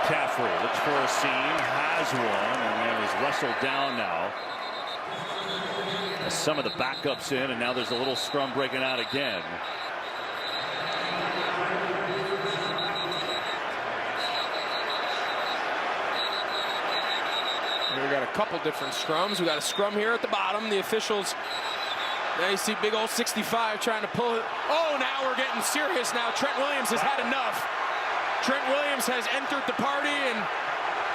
McCaffrey looks for a seam, has one, and then is wrestled down now. As some of the backups in, and now there's a little scrum breaking out again. We got a couple different scrums. We got a scrum here at the bottom. The officials, now you see big old 65 trying to pull it. Oh, now we're getting serious now. Trent Williams has had enough. Trent Williams has entered the party, and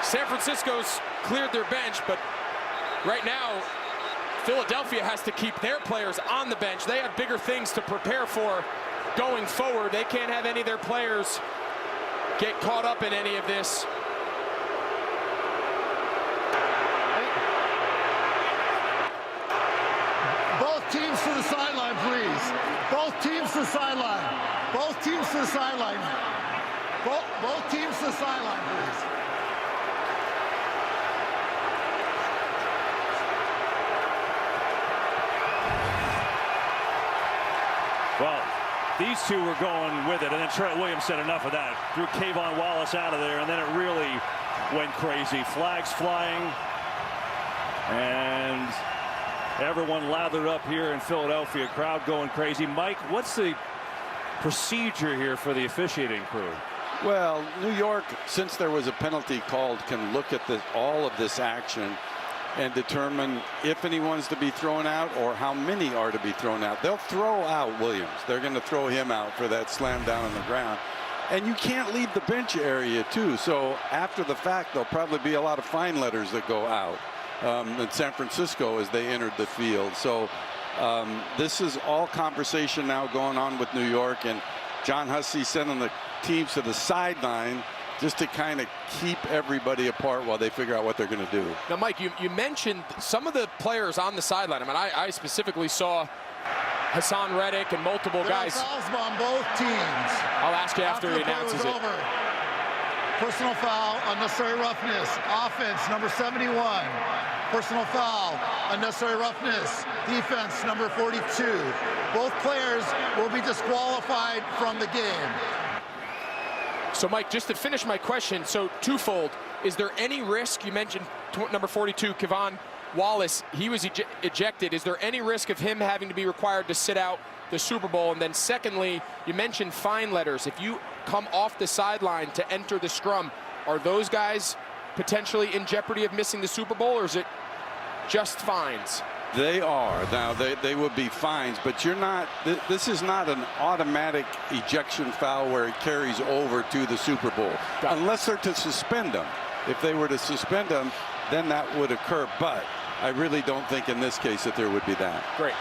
San Francisco's cleared their bench, but right now, Philadelphia has to keep their players on the bench. They have bigger things to prepare for going forward. They can't have any of their players get caught up in any of this. Both teams to the sideline, please. Both teams to the sideline. Both teams to the sideline. Both teams to the sideline, please. Well, these two were going with it, and then Trent Williams said enough of that. Threw Kayvon Wallace out of there, and then it really went crazy. Flags flying, and everyone lathered up here in Philadelphia. Crowd going crazy. Mike, what's the procedure here for the officiating crew? Well, New York, since there was a penalty called, can look at all of this action and determine if anyone's to be thrown out or how many are to be thrown out. They'll throw out Williams. They're going to throw him out for that slam down on the ground. And you can't leave the bench area, too. So after the fact, there'll probably be a lot of fine letters that go out in San Francisco as they entered the field. So this is all conversation now going on with New York, and John Hussey sending the teams to the sideline just to kind of keep everybody apart while they figure out what they're going to do. Now, Mike, you mentioned some of the players on the sideline. I mean, I specifically saw Hassan Reddick and multiple guys. Fouls on both teams. I'll ask you after he the play announces was it. over. Personal foul, unnecessary roughness. Offense, number 71. Personal foul, unnecessary roughness. Defense, number 42. Both players will be disqualified from the game. So, Mike, just to finish my question, so twofold. Is there any risk? You mentioned number 42, Kayvon Wallace. He was ejected. Is there any risk of him having to be required to sit out the Super Bowl? And then secondly, you mentioned fine letters. If you come off the sideline to enter the scrum, are those guys potentially in jeopardy of missing the Super Bowl, or is it just fines? They are. Now, they would be fines, but you're not, this is not an automatic ejection foul where it carries over to the Super Bowl, unless they're to suspend them. If they were to suspend them, then that would occur, but I really don't think in this case that there would be that. Great.